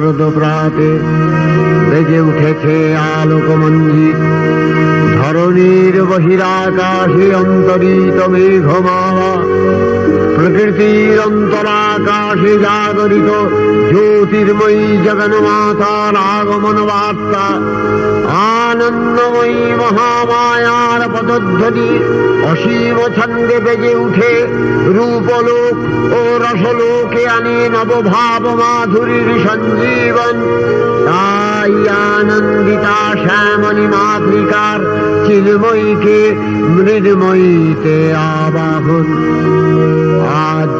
শারদ প্রাতে বেজে উঠেছে আলোকমঞ্জিত। ধরণীর বহিরাকাশে অন্তরিত মেঘমালা, প্রকৃতির অন্তরাকাশে জাগরিত জ্যোতির্ময়ী জগন্মাতার আগমন বার্তা। আনন্দময়ী মহামায়ার পদধ্বনি অসীম ছন্দে বেজে উঠে রূপলোক ও রসলোকে আনে নবভাব মাধুরীর সঞ্জীবন। তাই আনন্দিতা শ্যামলী মাতৃকার চিন্ময়ীকে মৃন্ময়ীতে আবাহন। আজ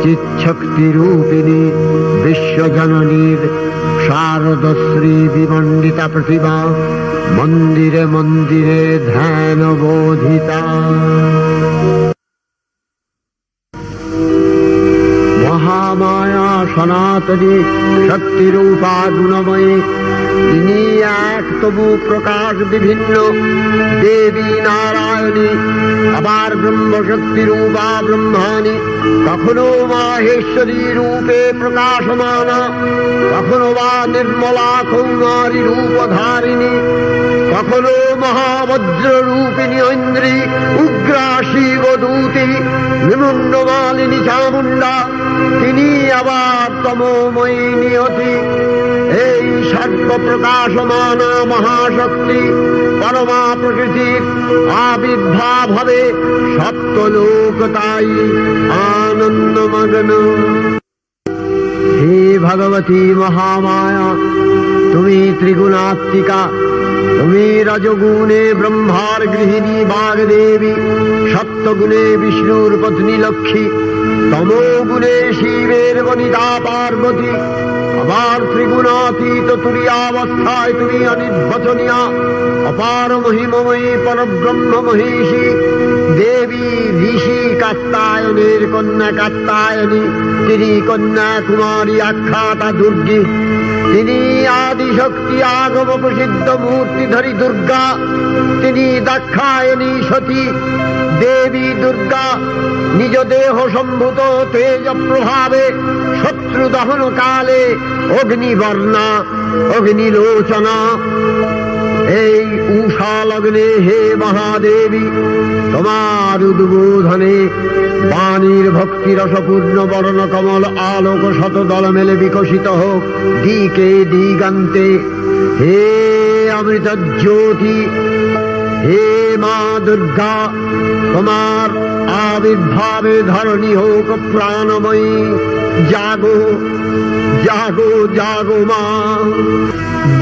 চিৎশক্তি রূপিণী বিশ্বজননীর শারদশ্রী বিমণ্ডিতা প্রতিমা মন্দিরে মন্দিরে ধ্যান বোধিতা। মহামায়া সনাতনী শক্তিরূপা গুণময়ী, তিনি এক তবু প্রকাশ বিভিন্ন দেবী নারায়ণী, আবার ব্রহ্মশক্তি রূপা ব্রহ্মাণী, কখনো মাহেশ্বরী রূপে প্রকাশমানা, কখনো বা নির্মলা কৌমারী রূপধারিণী, কখনো মহাবজ্র রূপিণী ঐন্দ্রী উগ্রা শিবদূতি নিমুন্ডমালিনী চামুণ্ডা, তিনি আবার তমোময়ী নিয়তি। এই সর্বপ্রকাশমানা মহাশক্তি পরমা প্রকৃতির আবির্ভাব হবে সপ্তলোক তাই আনন্দমগ্ন। হে ভগবতী মহামায়া, তুমি ত্রিগুণাত্মিকা, তুমি রজগুণে ব্রহ্মার গৃহিণী বাগদেবী, সত্যগুণে বিষ্ণুর পত্নী লক্ষ্মী, তমোগুণে শিবের বনিতা পার্বতী, আবার ত্রিগুণাতীত তুরীয়াবস্থায় তুমি অনির্বচনীয়া অপার মহিমময়ী পরব্রহ্ম মহিষী দেবী ঋষি কাত্যায়নের কন্যা কাত্যায়নী, তিনি কন্যা কুমারী আখ্যাতা দুর্গী, তিনি আদিশক্তি আগম প্রসিদ্ধ মূর্তিধরী দুর্গা, তিনি দাক্ষায়ণী সতী দেবী দুর্গা। নিজ দেহ সম্ভূত তেজ প্রভাবে শত্রু দহন কালে অগ্নিবর্ণা অগ্নিলোচনা। এই উষা লগ্নে হে মহাদেবী, তোমার উদ্বোধনে বাণীর ভক্তি রসপূর্ণ বর্ণ কমল আলোক শতদল মেলে বিকশিত হোক দিকে দিগান্তে। হে অমৃত জ্যোতি, হে মা দুর্গা, তোমার আবির্ভাবে ধরণী হোক প্রাণময়ী। জাগো জাগো জাগো মা।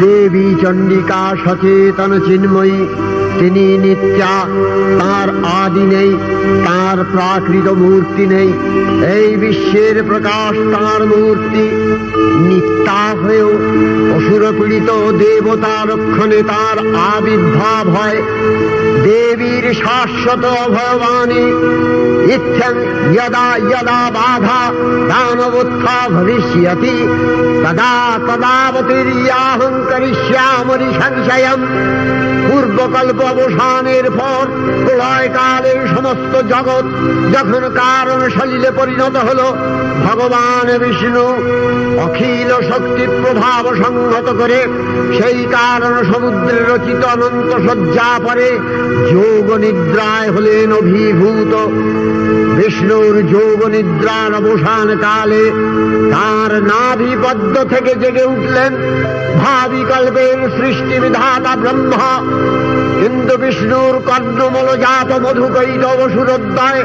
দেবী চণ্ডিকা সচেতন চিন্ময়ী, তিনি নিত্যা, তার আদি নেই, তার প্রাকৃত মূর্তি নেই। এই বিশ্বের প্রকাশ তার মূর্তি। নিত্যা হয়েও অসুর পীড়িত দেবতা রক্ষণে তার আবির্ভাব হয়। দেবীর শাশ্বত অভয়বাণী ইত্যং যদা যদা বাধা দানবোত্থা ভবিষ্যতি তদা তদাবতীর্যাহং করিষ্যামি সংশয়ম। পূর্বকল্প অবসানের পর প্রলয়কালে সমস্ত জগৎ যখন কারণ সলিলে পরিণত হল, ভগবান বিষ্ণু অখিল শক্তি প্রভাব সংহত করে সেই কারণ সমুদ্রে রচিত অনন্ত শয্যা পরে যোগ নিদ্রায় হলেন অভিভূত। বিষ্ণুর যোগ নিদ্রার অবসান কালে তার নাভি পদ্ম থেকে জেগে উঠলেন ভাবিকল্পের সৃষ্টি বিধাতা ব্রহ্মা। কিন্তু বিষ্ণুর কর্ণমূলজাত মধুকৈটব সুরোদ্দয়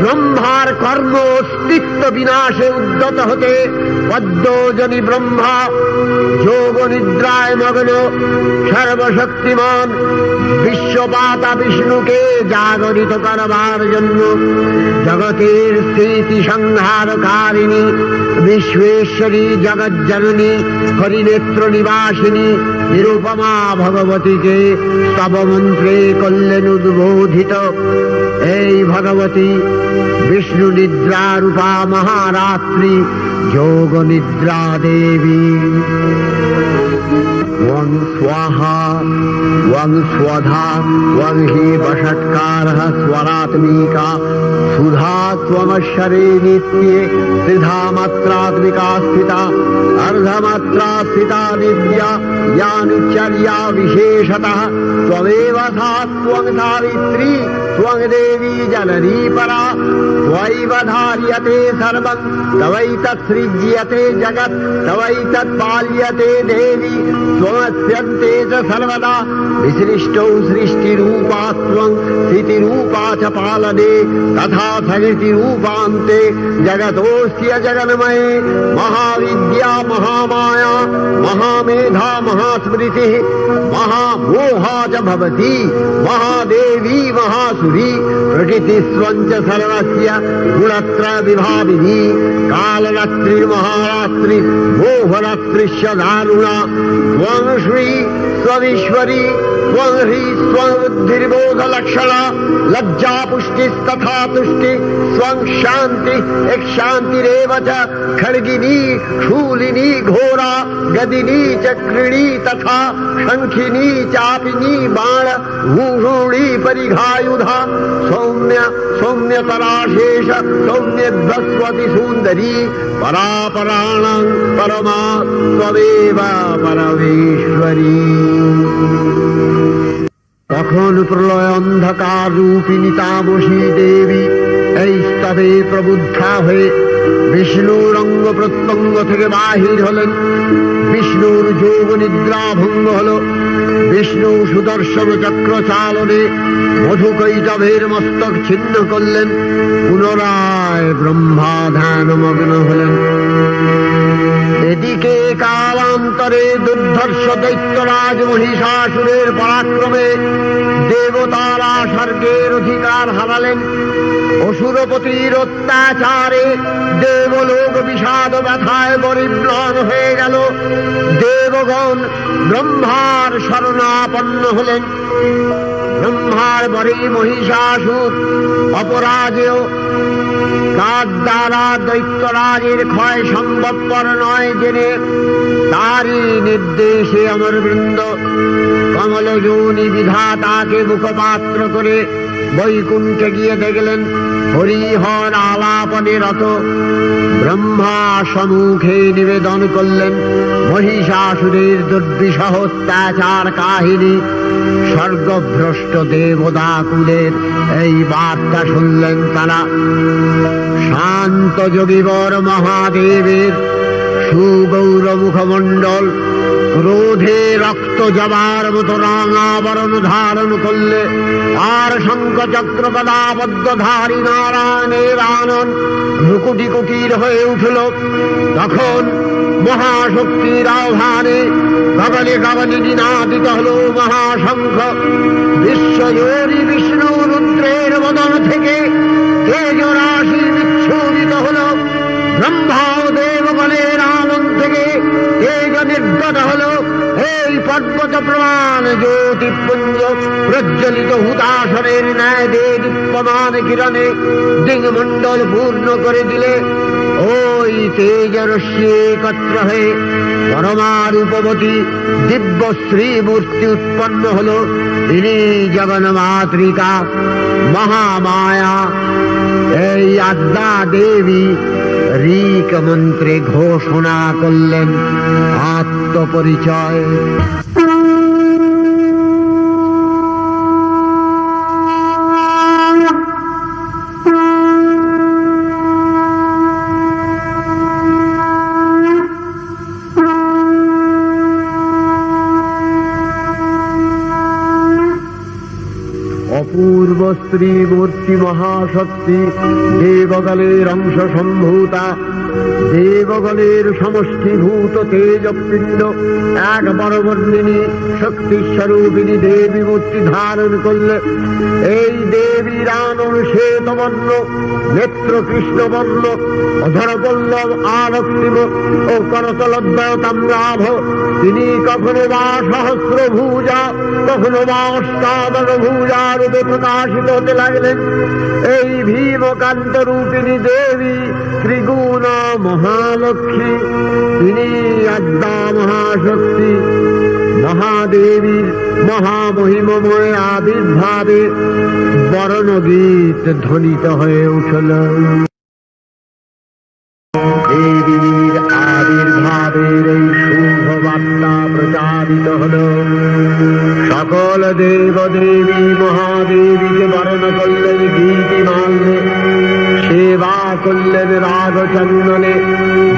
ব্রহ্মার কর্ম অস্তিত্ব বিনাশে উদ্যত হতে পদ্মজনী ব্রহ্মা যোগ নিদ্রায় মগ্ন সর্বশক্তিমান বিশ্বপাতা বিষ্ণুকে জাগরিত করবার জন্য জগতের স্থিতি সংহারকারিণী বিশ্বেশ্বরী জগজ্জননী হরিনেত্র নিবাসিনী নিরুপমা ভগবতীকে স্তবমন্ত্রে করলেন উদ্বোধিত। এই ভগবতী বিষ্ণু নিদ্রা রূপা মহারাত্রি যোগ নিদ্রা দেবী। त्वं स्वाहा त्वं स्वधा त्वं हि वषट्कारः स्वरात्मिका सुधा त्वमक्षरे नित्ये त्रिधा मात्रात्मिका स्थिता अर्धमात्रा स्थिता विद्या या निचर्या विशेषतः त्वमेव सा त्वं सावित्री त्वं देवी जननी परा त्वयैव धार्यते सर्वं तवैतत्सृज्यते जगत् तवैतत्पाल्यते देवी त्वमस्यन्ते च सर्वदा विसृष्टौ सृष्टिरूपा त्वं स्थितिरूपा च पालने तथा सकृतिरूपान्ते जगतोऽस्य जगन्मये महाविद्या महामाया महामेधा महास्मृतिः महामोहा च भवति महादेवी महासुरी प्रकृतिस्त्वं च सर्वस्य गुणत्रय विभाविनी कालरात्रि महारात्रि मोहरात्रिश्च दारुणा त्वं श्री स्वमीश्वरी त्वं ह्री स्वबुद्धिर्बोधलक्षणा लज्जा पुष्टिस्तथा तुष्टि स्वं शान्ति एक शान्तिरेव च खड्गिनी शूलिनी घोरा गदिनी चक्रिणी तथा शंखिनी चापिनी बाण भूषुणी परिघायुधा सौम्य सौम्यतराशेष सौम्यध्वस्वति सुन्दरी परापराणां परमा त्वमेव परमेश्वरी। তখন প্রলয় অন্ধকার রূপিণী তামসী দেবী এই স্তবে প্রবুদ্ধা হয়ে বিষ্ণুর অঙ্গ প্রত্যঙ্গ থেকে বাহির হলেন। বিষ্ণুর যোগ নিদ্রা ভঙ্গ হল। বিষ্ণু সুদর্শন চক্র চালনে মধুকৈটভের মস্তক ছিন্ন করলেন। পুনরায় ব্রহ্মা ধ্যানমগ্ন হলেন। এদিকে কালান্তরে দুর্ধর্ষ দৈত্যরাজ মহিষাসুরের পরাক্রমে দেবতারা স্বর্গের অধিকার হারালেন। অসুরপতির অত্যাচারে দেবলোক বিষাদ ব্যথায় পরিম্লান হয়ে গেল। দেবগণ ব্রহ্মার শরণাপন্ন হলেন। ব্রহ্মার পরে মহিষাসুর অপরাজেয় তার দ্বারা দৈত্যরাজের ক্ষয় সম্ভবপর নয় জেনে তারই নির্দেশে অমরবৃন্দ কমলযোনি বিধাতাকে মুখপাত্র করে বৈকুণ্ঠে গিয়ে দেখলেন হরিহর আলাপনে রত। ব্রহ্মা সম্মুখে নিবেদন করলেন মহিষাসুরের দুর্বিষহ অত্যাচার কাহিনী। স্বর্গভ্রষ্ট দেবদাকুলের এই বার্তা শুনলেন তারা। শান্ত যোগীবর মহাদেবের সুগৌর মুখমণ্ডল ক্রোধে রক্ত জবার মতো রাঙাবরণ ধারণ করলে আর শঙ্খ চক্র গদাবদ্ধধারী নারায়ণের আনন ভ্রুকুটি কুটির হয়ে উঠল। তখন মহাশক্তির আহ্বানে গগনে গগনে নিনাদিত হল মহাশঙ্খ। বিশ্বজোরী বিষ্ণু রুদ্রের বদন থেকে তেজ রাশি বিচ্ছুরিত হল। ব্রহ্মা ও দেবগণের আনন্দ থেকে তেজ নির্গত হল। এই পর্বত প্রমাণ জ্যোতিপুঞ্জ প্রজ্বলিত হুতাসনের ন্যায় দীপ্যমান কিরণে দিগমণ্ডল পূর্ণ করে দিলে ওই তেজরশ্মি একত্র হয়ে পরমারূপবতী দিব্য শ্রীমূর্তি উৎপন্ন হল। তিনি জগন্মাতৃকা মহামায়া। এই আদ্যা দেবী ঋক মন্ত্রে ঘোষণা করলেন আত্মপরিচয়। অপূর্ব স্ত্রী মূর্তি মহাশক্তি দেবগণের অংশ সম্ভূতা। দেবগণের সমষ্টিভূত তেজপিণ্ড এক বরবর্ণিনী শক্তিস্বরূপিণী দেবী মূর্তি ধারণ করলে। এই দেবীর আনন শ্বেতবর্ণ, নেত্র কৃষ্ণবর্ণ, অধরপল্লব আরক্তিম ও করতলদ্বয় তাম্রাভ। তিনি কখনো বা সহস্র ভুজা কখনো বা অষ্টাদশ ভুজা রূপে প্রকাশিত হতে লাগলেন। এই ভীমকান্ত রূপিণী দেবী ত্রিগুণা মহালক্ষ্মী। তিনি আদ্যা মহাশক্তি। মহাদেবীর মহামহিমময় আবির্ভাবে বরণগীত ধ্বনিত হয়ে উঠল। দেবীর আবির্ভাবের এই শুভ বার্তা প্রচারিত হল। সকল দেব দেবী মহাদেবীকে বরণ করলেন গীতিমাল্যে, সেবা করলেন রাগচন্দনে।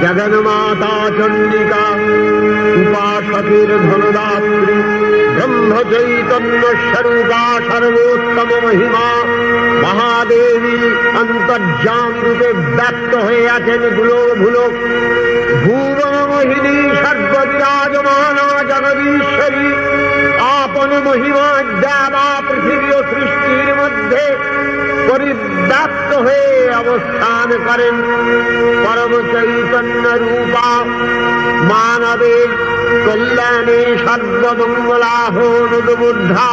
জগন্মাতা চণ্ডিকা উপাসকের ধনদাত্রী ব্রহ্ম চৈতন্য স্বরূপা সর্বোত্তম মহিমা মহাদেবী অন্তর্যামী রূপে ব্যক্ত হয়ে আছেন ভুলো ভুবন মোহিনী সর্ববিরাজমানা জগদীশ্বরী আপন মহিমা দেবা পৃথিবী ও সৃষ্টির মধ্যে পরিব্যাপ্ত হয়ে অবস্থান করেন। পরম চৈতন্য রূপা মানবের কল্যাণে সর্বমঙ্গলাহনুদ্বুদ্ধা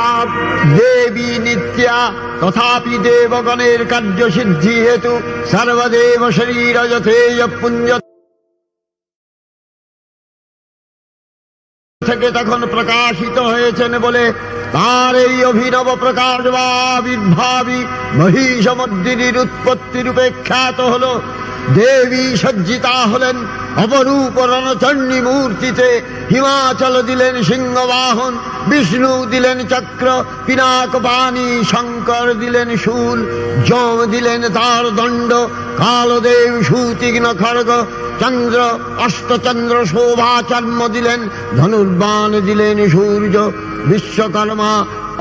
দেবী নিত্যা, তথাপি দেবগণের কার্যসিদ্ধি হেতু সর্বদেব শরীর যথেয় পুঞ্জ থেকে তখন প্রকাশিত হয়েছেন বলে তার এই অভিনব প্রকাশ বা আবির্ভাবী মহিষমর্দিনীর উৎপত্তি রূপে খ্যাত হল। দেবী সজ্জিতা হলেন অপরূপ রণচণ্ডী মূর্তিতে। হিমাচল দিলেন সিংহবাহন, বিষ্ণু দিলেন চক্র, পিনাক পানি, শঙ্কর দিলেন শূল, যম দিলেন তার দণ্ড, কালদেব সুতীক্ষ্ণ খড়গ, চন্দ্র অষ্টচন্দ্র শোভাচর্ম দিলেন, ধনুর্বাণ দিলেন সূর্য, বিশ্বকর্মা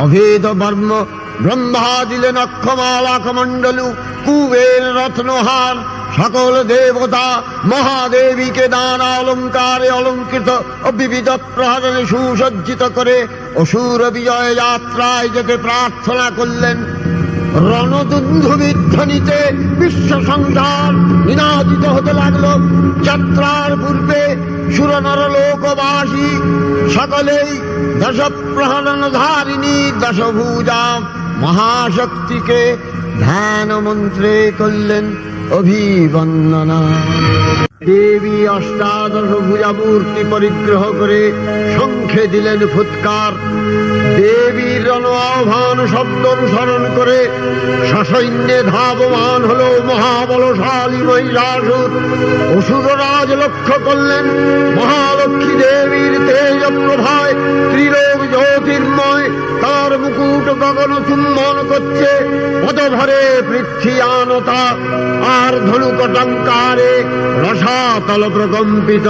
অভেদ বর্ম, ব্রহ্মা দিলেন অক্ষমালা কমণ্ডলু, কুবের রত্নহার। সকল দেবতা মহাদেবীকে নানা অলঙ্কারে অলঙ্কৃত ও বিবিধ প্রহরণে সুসজ্জিত করে অসুর বিজয় যাত্রায় যেতে প্রার্থনা করলেন। রণদুন্ধুবির ধ্বনিতে বিশ্ব সংসার নিনাদিত হতে লাগল। যাত্রার পূর্বে সুরনর লোকবাসী সকলেই দশ প্রহরণ ধারিণী দশভুজা মহাশক্তিকে ধ্যান মন্ত্রে করলেন অভিবন্দনা। দেবী অষ্টাদশ ভুজা মূর্তি পরিগ্রহ করে শঙ্খে দিলেন ফুৎকার। দেবীর রণ আহ্বান শব্দ অনুসরণ করে সসৈন্যে ধাবমান হল মহাবলশালী মহিষাসুর। অসুররাজ লক্ষ্য করলেন মহালক্ষ্মী দেবীর তেজ প্রভায় ত্রিলোক জ্যোতির্ময়, তার মুকুট গগন চুম্বন করছে, পদভরে পৃথ্বীয়ানতা আর ধনুকটঙ্কারে রসাতল প্রকম্পিত।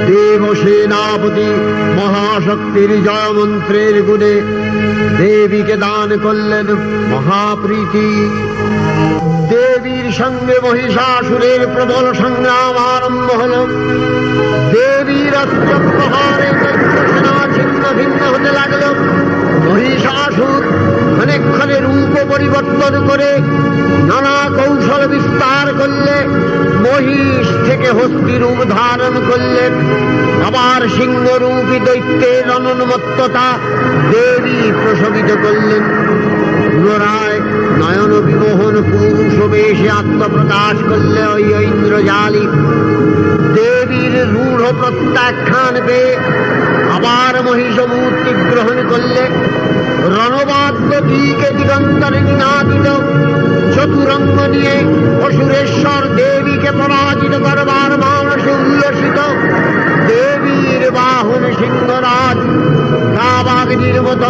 দেব সেনাপতি মহাশক্তির জয়মন্ত্রের গুণে দেবীকে দান করলেন মহাপ্রীতি। দেবীর সঙ্গে মহিষাসুরের প্রবল সংগ্রাম আরম্ভ হল। দেবীর অস্ত্র প্রহারে সেনা ছিন্ন ভিন্ন হতে লাগল। মহিষাসুর অনেকক্ষণে রূপ পরিবর্তন করে নানা কৌশল বিস্তার করলে মহিষ থেকে হস্তি রূপ ধারণ করলেন। আবার সিংহরূপী দৈত্যের অনুন্মত্ততা দেবী প্রশমিত করলেন। পুনরায় নয়ন বিমোহন পুরুষ বেশে আত্মপ্রকাশ করলে ওই ইন্দ্রজালী। দেবীর রূঢ় প্রত্যাখ্যান পেয়ে আবার মহিষ মূর্তি গ্রহণ করলে। রণবাদ্য দিকে দিগন্তরে নিনাদিত চতুরঙ্গ নিয়ে অসুরেশ্বর দেবীকে পরাজিত করবার মানসে উল্লসিত। দেবীর বাহন সিংহরাজ কাবাগ্নির মতো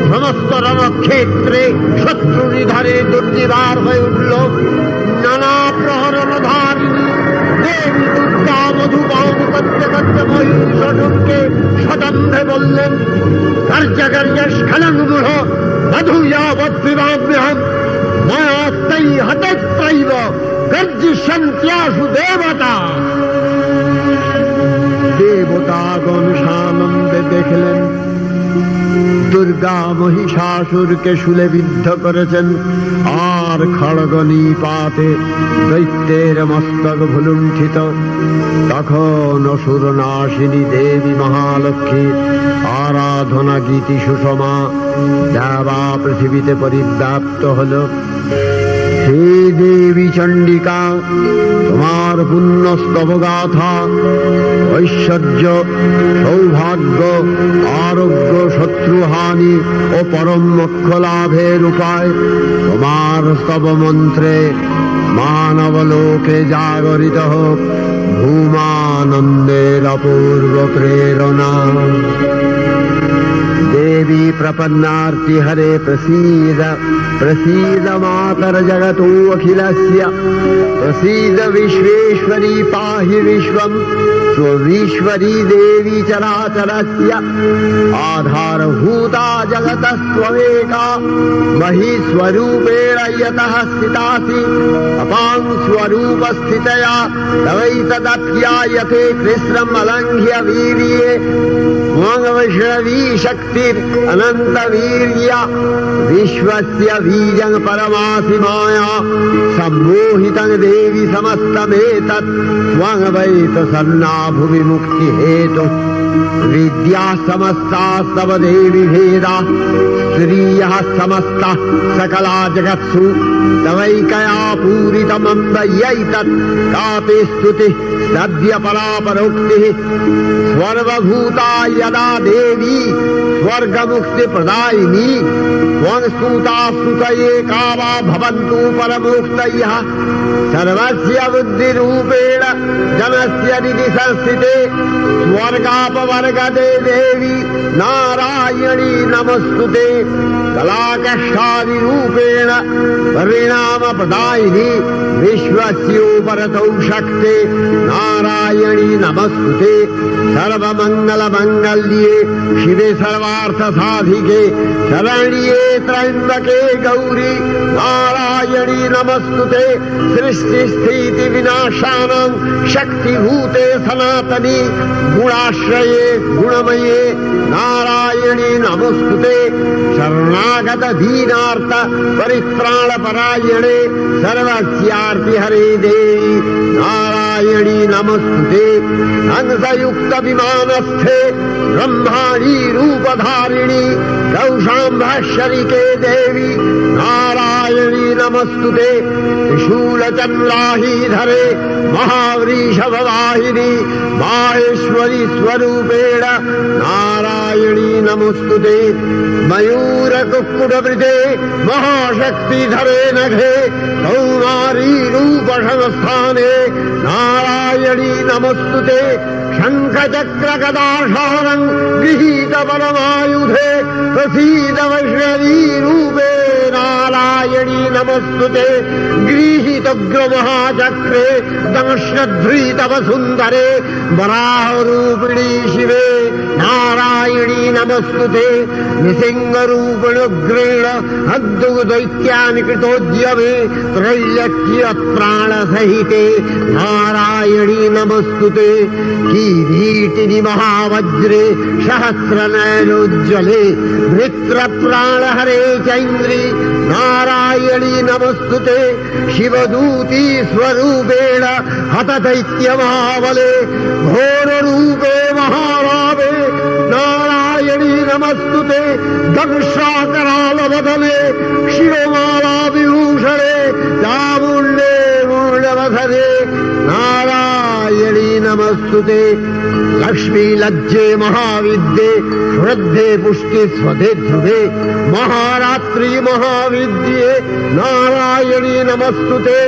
সমস্ত রণক্ষেত্রে শত্রু নিধারে দুর্নিবার হয়ে উঠল। নানা প্রহরণধারিণী দেবী দুর্গা মধুপান করতে করতে মহিষাসুরকে সদম্ভে বললেন, কার্যকার্য স্খলনমূঢ় মধুয়াবদ্বিবাম্যহম মায়াস্তাই হতত্রৈব গর্জিষ্যন্ত্যাসু দেবতা। দেবতাগণ সানন্দে দেখলেন দুর্গা মহিষাসুরকে শূলে বিদ্ধ করেছেন, আর খড়গ নিপাতে দৈত্যের মস্তক ভুলুণ্ঠিত। তখন অসুর নাশিনী দেবী মহালক্ষ্মীর আরাধনা গীতি সুষমা দেবা পৃথিবীতে পরিব্যাপ্ত হল। হে দেবী চণ্ডিকা, তোমার পুণ্যস্তব গাথা, ঐশ্বর্য, সৌভাগ্য, আরোগ্য, শত্রুহানি ও পরম মোক্ষ লাভের উপায় তোমার স্তব মন্ত্রে মানবলোকে জাগরিত হোক ভূমানন্দের অপূর্ব প্রেরণা। देवी प्रपन्नार्ति हरे प्रसीद प्रसीद मातर जगतो अखिलस्य प्रसीद विश्वेश्वरी पाहि विश्वं स्वविश्वरी देवी चराचरस्य आधारभूता जगतस्त्वमेका महीस्वरूपेण यतः स्थितासि अपां स्वरूपस्थितया तवैतदप्यायते कृष्णम् अलङ्घ्य वीर्ये वैष्णवी शक्तिर् अनंत वीर्या विश्वस्य बीजं परमासि माया सम्मोहितं देवी समस्तमेतत् त्वं वै प्रसन्ना भुवि मुक्ति हेतु विद्या समस्तास्तव देवी भेदा स्त्रियः समस्ता सकला जगत्सु तवैकया पूरितमम्ब यैतत् कापि स्तुतिः सद्य परापरोक्तिः सर्वभूता यदा देवी स्वर्गमुक्ति प्रदायिनी त्वं स्तुता स्तुतये का वा भवन्तु परमोक्तयः सर्वस्य बुद्धिरूपेण जनस्य हृदि संस्थिते स्वर्गापवर्गदे देवी नारायणी नमस्तुते कलाकष्टादिरूपेण परिणामप्रदायिनी विश्वस्योपरतौ शक्ते नारायणी नमस्तुते सर्वमङ्गलमङ्गल्ये शिवे सर्वार्थसाधिके शरण्ये त्र्यम्बके गौरी नारायणी नमस्तुते सृष्टिस्थितिविनाशानां शक्तिभूते सनातनी गुणाश्रये गुणमये नारायणी नमस्तुते शरणागत दीनार्थ परित्राणपरायणे सर्वस्यार्ति हरे देवी नारायणी नमस्तुते हंसयुक्त विमानस्थे ब्रह्माणी रूपधारिणी कौशाम्भशरिके देवी नारायणी नमस्तुते त्रिशूलचन्द्राहीधरे महावृषभवाहिनी माहेश्वरी स्वरूपेण नारायणी नमस्तुते मयूरकुक्कुटवृते महाशक्तिधरे नघे कौमारी रूपसंस्थाने नारायणी नमस्तुते शङ्खचक्रगदाशारं गृहीत परमायुधे प्रसीद वैष्णवी रूपे नारायणी नमस्तुते गृहीतोग्रमहाचक्रे दंश्नध्रीतव सुन्दरे वराहरूपिणी शिवे नारायणी नमस्तुते निसिंहरूपिणुग्रेण अद्दुदैत्यानि कृतोद्यमे त्रैलक्ष्य प्राणसहिते नारायणी नमस्तुते किरीटिनि महावज्रे सहस्रनयनोज्ज्वले वृत्रप्राणहरे चैन्द्री नारायणी नमस्तुते शिवदूती स्वरूपेण हतदैत्यमहाबले घोररूपे महारावे नारायणी नमस्तुते दंशाकरालवदने शिरोमाला विभूषणे चामुण्डे मूलवधरे नारायणी नमस्तुते लक्ष्मी लज्जे महाविद्ये श्रद्धे पुष्टि स्वधे ध्रुवे महारात्रि महाविद्ये नारायणी नमस्तुते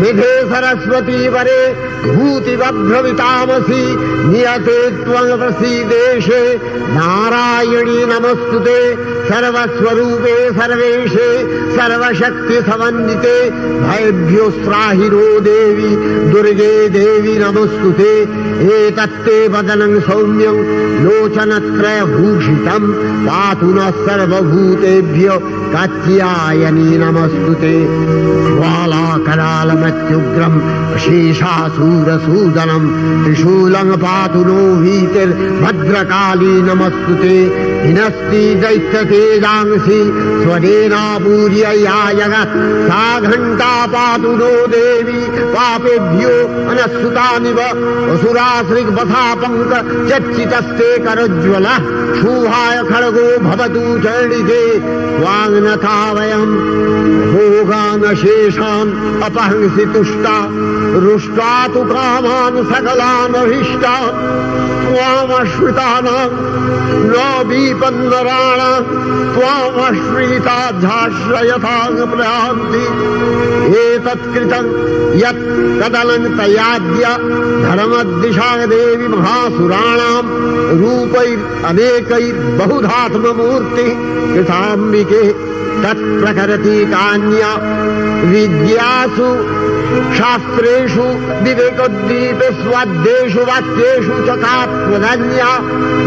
निधे सरस्वती वरे भूतिवभ्रवितामसि नियते त्वं प्रसीदेशे नारायणी नमस्तुते सर्वस्वरूपे सर्वेशे सर्वशक्ति समन्विते भयभ्यो त्राहि नो देवी दुर्गे देवी नमस्तुते एतत्ते वदनं सौम्यं लोचनत्रयभूषितं पातु नः सर्वभूतेभ्यो कात्यायनी नमस्तुते ज्वालाकरालमत्युग्रं शेषासूरसूदनं त्रिशूलं पातु नो भीतिर्भद्रकाली नमस्तुते हिनस्ति दैत्यतेजांसि स्वरेणापूर्यया जगत् सा घण्टा पातु नो देवी पापेभ्यो अनस्सुतानिव असुराश्रिग्वथापङ्क चर्चितस्ते करज्ज्वलः शूहाय खड्गो भवतु चण्डिके स्वाङ्नथा वयं भोगान् शेषान् अपहंसि तुष्टा रुष्टा तु कामान् सकलान् अभीष्टान् त्वामश्रितानां न विपन्नराणां त्वामश्रिताध्याश्रयतां प्रयान्ति एतत्कृतं यत् कदनं तयाद्य धर्मदिशा देवी महासुराणां रूपैरनेकैर्बहुधात्ममूर्तिः कृताम्बिके तत्प्रकरति कान्या विद्यासु शास्त्रेषु विवेकोद्दीपे स्वाद्येषु वाक्येषु च का प्रधान्या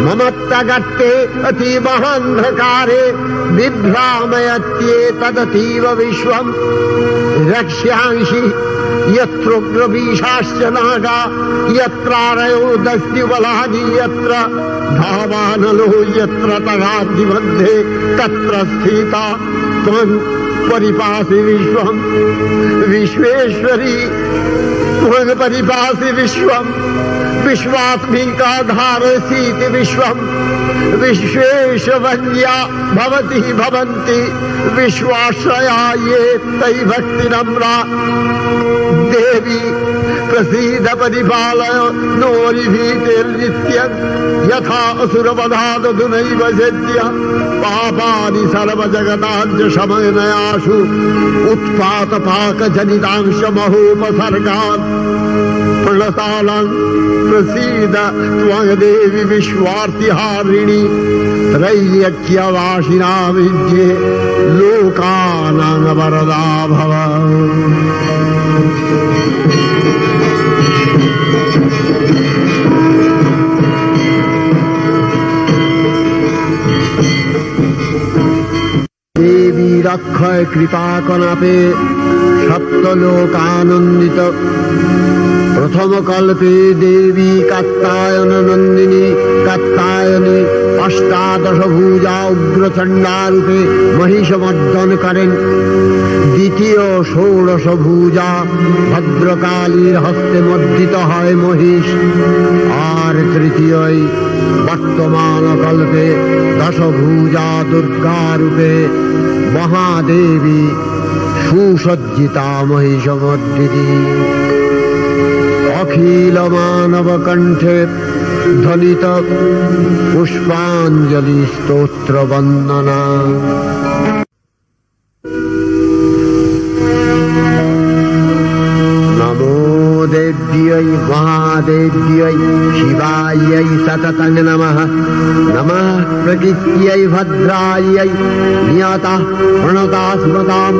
ममत्तगत्ते अतीमहान्धकारे बिभ्रामयत्येतदतीव विश्वम् रक्ष्यांसि यत्रोग्रवीशाश्च नागा यत्रारयो दस्युबलानि यत्र धावानलो यत्र तगादिमध्ये तत्र स्थिता त्वं परिपासि विश्वम् विश्वेश्वरी त्वं परिपासि विश्वम् विश्वात्मिका धारसीति विश्वम् विश्वेशवन्या भवति भवन्ति विश्वाश्रया ये तयि भक्तिनम्रा देवी प्रसीद परिपालय नोरिभीतिर्नित्यं यथा असुरवधादधुनैव सेद्य पापानि सर्वजगताञ्च शमनयाशु उत्पातपाकजनितांश महोपसर्गान् प्रणतालां प्रसीद त्वं देवी विश्वार्तिहारिणी त्रैलोक्यवासिना विद्ये लोकानां वरदा भव। देवी रक्षय कृपा कनापे सप्तलोकानंदित प्रथम कल्पे देवी कात्यायन नंदिनी कात्यायनी अष्टादश भुजा उग्रचंडा रूपे महिषमर्दन करें द्वितीय षोडश भुजा भद्रकालीर हस्ते मर्दित है महिष और तृतीय वर्तमान कल्पे दश भुजा दुर्गा रूपे महादेवी सुसज्जिता महिषमर्दिनी अखिल मानव कंठे ध्वनित पुष्पांजलि स्तोत्र वंदना। नमो देव्यै महादेव्यै शिवायै सततं नमः। नमः प्रकृत्यै भद्रायै नियतः प्रणता स्मतां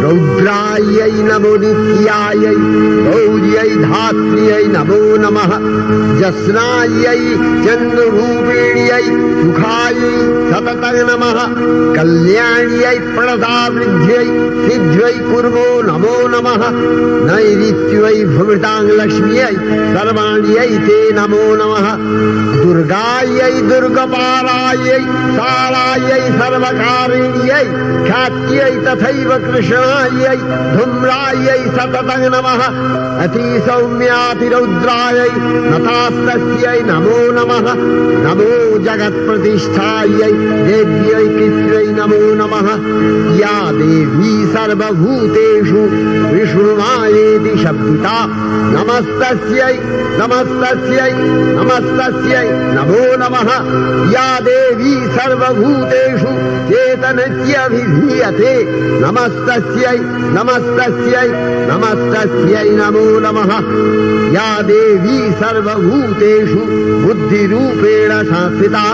रौद्रायै नमो नित्यायै गौर्यै धात्र्यै नमो नमः। जस्नायै चन्द्ररूपिण्यै सुखायै सततं नमः। कल्याण्यै प्रणतावृद्ध्यै सिद्ध्यै कुर्मो नमो नमः। नैऋत्यै भृतां लक्ष्म्यै सर्वाण्यै ते नमो नमः। दुर्गायै दुर्गपालायै सारायै सर्वकारिण्यै ख्यात्यै तथैव कृष्णायै धूम्रायै सततं नमः। अतिसौम्यातिरौद्रायै नतास्तस्यै नमो नमः। नमो जगत्प्रतिष्ठायै देव्यै कृत्यै नमो नमः। या देवी सर्वभूतेषु विष्णुमायेति शब्दिता नमस्तस्यै नमस्तस्यै नमस्तस्यै नमो नमः। या देवी सर्वभूतेषु चेतनत्यभिधीयते नमस्तस्यै नमस्तस्यै नमस्तस्यै नमो नमः। या देवी सर्वभूतेषु बुद्धिरूपेण संस्थिता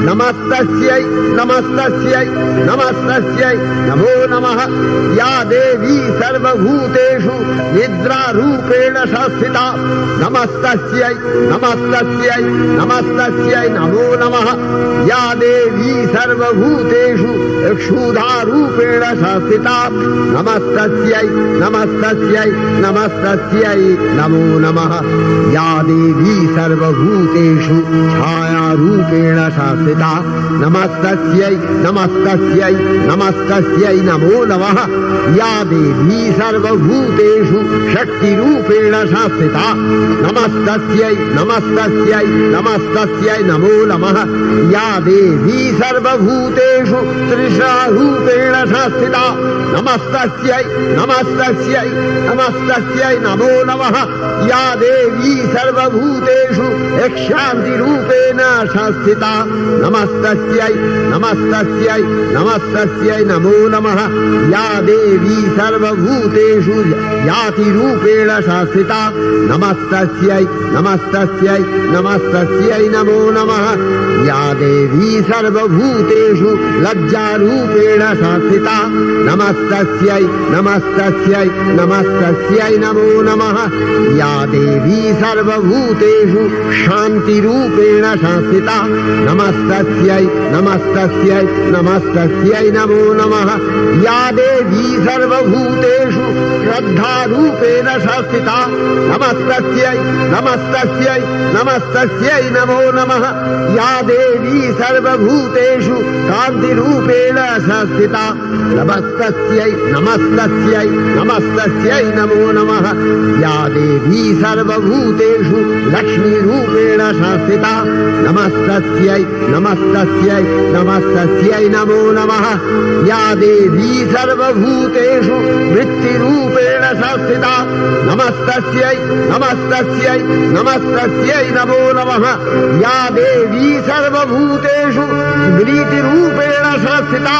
नमस्तस्यै नमस्तस्यै नमस्तस्यै नमो नमः। या देवी सर्वभूतेषु निद्रारूपेण संस्थिता नमस्तस्यै नमस्तस्यै नमस्तस्यै नमो नमः। या देवी सर्वभूतेषु क्षुधारूपेण संस्थिता नमस्तस्यै नमस्तस्यै नमस्तस्यै नमो नमः। या देवी सर्वभूतेषु छायारूपेण संस्थिता नमस्तस्यै नमस्तस्यै नमस्तस्यै नमो नमः। या देवी सर्वभूतेषु शक्तिरूपेण संस्थिता नमस्तस्यै नमस्तस्यै नमस्तस्यै नमो नमः। या देवी सर्वभूतेषु तृष्णारूपेण शास्त्रिता नमस्तस्यै नमस्तस्यै नमस्तस्यै नमो नमः या देवी सर्वभूतेषु शान्तिरूपेण शास्त्रिता नमस्तस्यै नमस्तस्यै नमस्तस्यै नमो नमः या देवी सर्वभूतेषु यातिरूपेण शास्त्रिता नमस्तस्यै नमस्तस्यै नमस्तस्यै नमो नमः या देवी सर्वभूतेषु लज्जारूपेण शास्त्रिता नमस्तस्यै नमस्तस्यै नमस्तस्यै नमो नमः या देवी सर्वभूतेषु शान्तिरूपेण शास्त्रिता नमस्तस्यै नमस्तस्यै नमस्तस्यै नमो नमः या देवी सर्वभूतेषु श्रद्धारूपेण शास्त्रिता नमस्तस्यै नमस्तस्यै नमस्तस्यै नमो नमः या देवी सर्वभूतेषु कान्तिरूपेण शास्त्रिता नमस्तस्यै नमस्तस्यै नमस्तस्यै नमो नमः या देवी सर्वभूतेषु लक्ष्मीरूपेण शास्त्रिता नमस्तस्यै नमस्तस्यै नमस्तस्यै नमो नमः या देवी सर्वभूतेषु वृत्तिरूपेण शास्त्रिता नमस्तस्यै नमस्तस्यै नमस्तस्यै नमो नमः या देवी सर्वभूतेषु स्मृतिरूपेण शास्त्रिता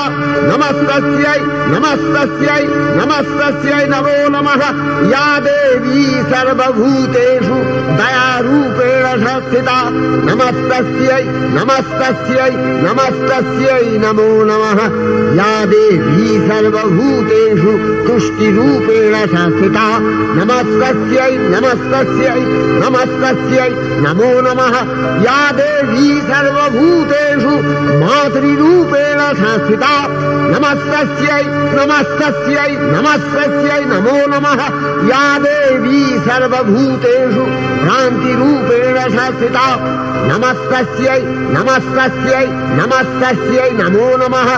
नमस्तस्यै नमस्तस्यै नमस्तस्यै नमो नमः या देवी सर्वभूतेषु दयारूपेण शास्त्रिता नमस्तस्यै नमस्तस्यै नमस्तस्यै नमो नमः या देवी सर्वभूतेषु तुष्टिरूपेण शास्त्रिता नमस्तस्यै नमस्तस्यै नमस्तस्यै नमो नमः या देवी सर्वभूतेषु मातृरूपेण शास्त्रिता नमस्तस्यै नमस्तस्यै नमस्तस्यै नमो नमः या देवी सर्वभूतेषु भ्रान्तिरूपेण शास्त्रिता नमस्तस्यै नमस्तस्यै नमस्तस्यै नमो नमः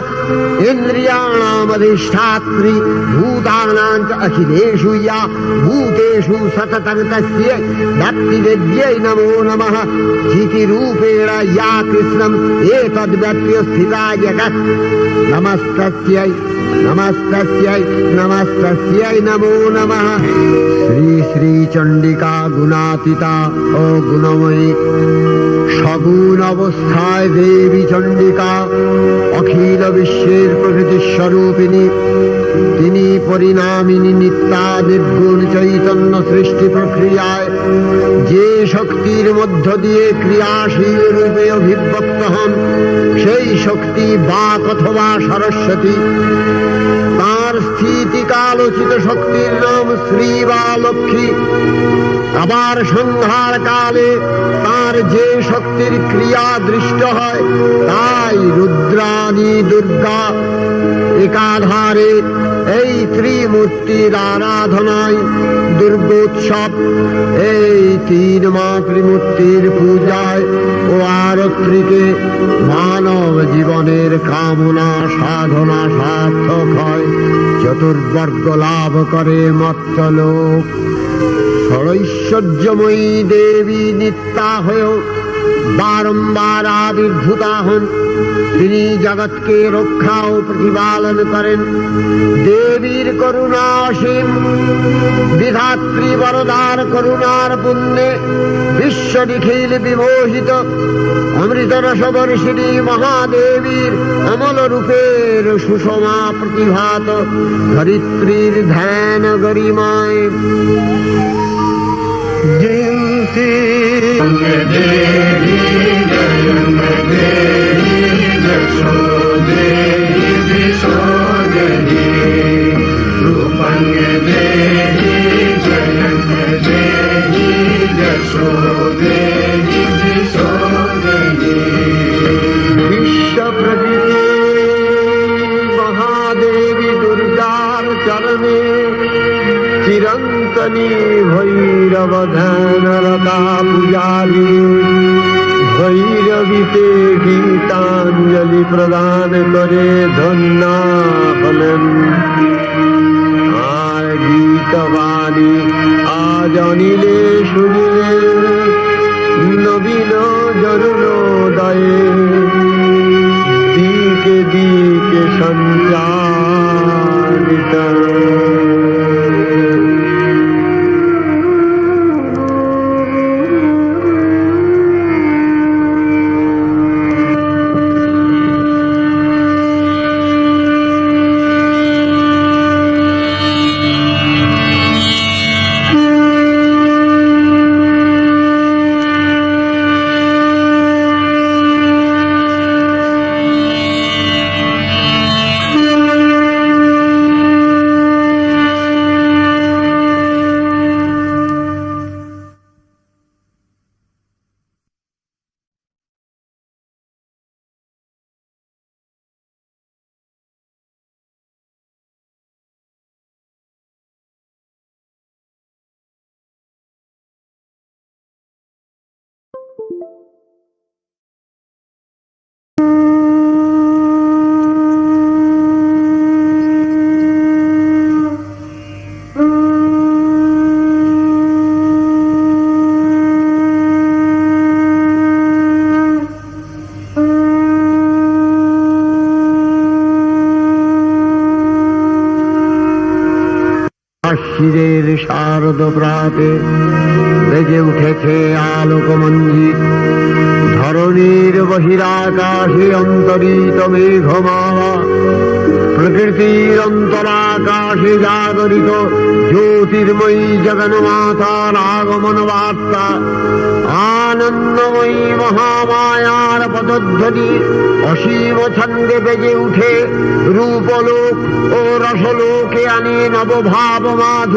इन्द्रियाणामधिष्ठात्री भूतानां च अखिलेषु या भूतेषु सततं तस्यै भक्तिवेद्यै नमो नमः स्थितिरूपेण या कृष्णम् एतद्व्यप्य स्थिता जगत् नमस्तस्यै नमस्तस्यै नमस्तस्यै नमो नमः श्री श्री चण्डिका गुणातीता ओ गुणमयी सगुण अवस्थाय देवी चण्डिका अखिल विश्वेर प्रकृति स्वरूपिणी তিনি পরিণামিনী নিত্যা নির্গুণ চৈতন্য সৃষ্টি প্রক্রিয়ায় যে শক্তির মধ্য দিয়ে ক্রিয়াশীল রূপে অভিব্যক্ত হন সেই শক্তি বাক অথবা সরস্বতী তার স্থিতিকালোচিত শক্তির নাম শ্রী বা লক্ষ্মী আবার সংহার কালে তার যে শক্তির ক্রিয়া দৃষ্ট হয় তাই রুদ্রাণী দুর্গা একাধারে এই ত্রিমূর্তির আরাধনায় দুর্গোৎসব এই তিন মাতৃমূর্তির পূজায় ও আরত্রিকে মানব জীবনের কামনা সাধনা সার্থক হয় চতুর্বর্গ লাভ করে মর্ত্যলোক ষড়ৈশ্বর্যময়ী দেবী নিত্যা হয়েও বারম্বার আবির্ভূতা হন তিনি জগৎকে রক্ষা ও প্রতিপালন করেন দেবীর করুণা অসীম বিধাত্রী বরদার করুণার পুণ্যে বিশ্ব নিখিল বিমোহিত অমৃত রসবর্ষিণী মহাদেবীর অমল রূপের সুষমা প্রতিভাত ধরিত্রীর ধ্যান গরিমায় বিশ্ব প্রকৃতি মহাদেবী দুর্গার চরণে চিরন্তনী ভৈরব ধ্যানরতা পূজারী ভৈরবীতে গীতাঞ্জলি প্রদান করে ধন্যা হলেন আর গীতবাণী আজ অনিলে শুনিলে নবীন জরুণোদয়ে দিকে দিকে সঞ্চার আশ্বিরের শারদ প্রাতে বেজে উঠেছে আলোকমঞ্জিত, ধরণীর বহিরাকাশে অন্তরিত মেঘমালা, প্রকৃতির অন্তরাকাশে জাগরিত জ্যোতির্ময়ী জগন্মাতার আগমন বার্তা, আনন্দময়ী মহামায়ার পদধ্বনি অসীম ছন্দে বেজে উঠে রূপলোক ও রসলোকে আনে নবভাব মাধুরী।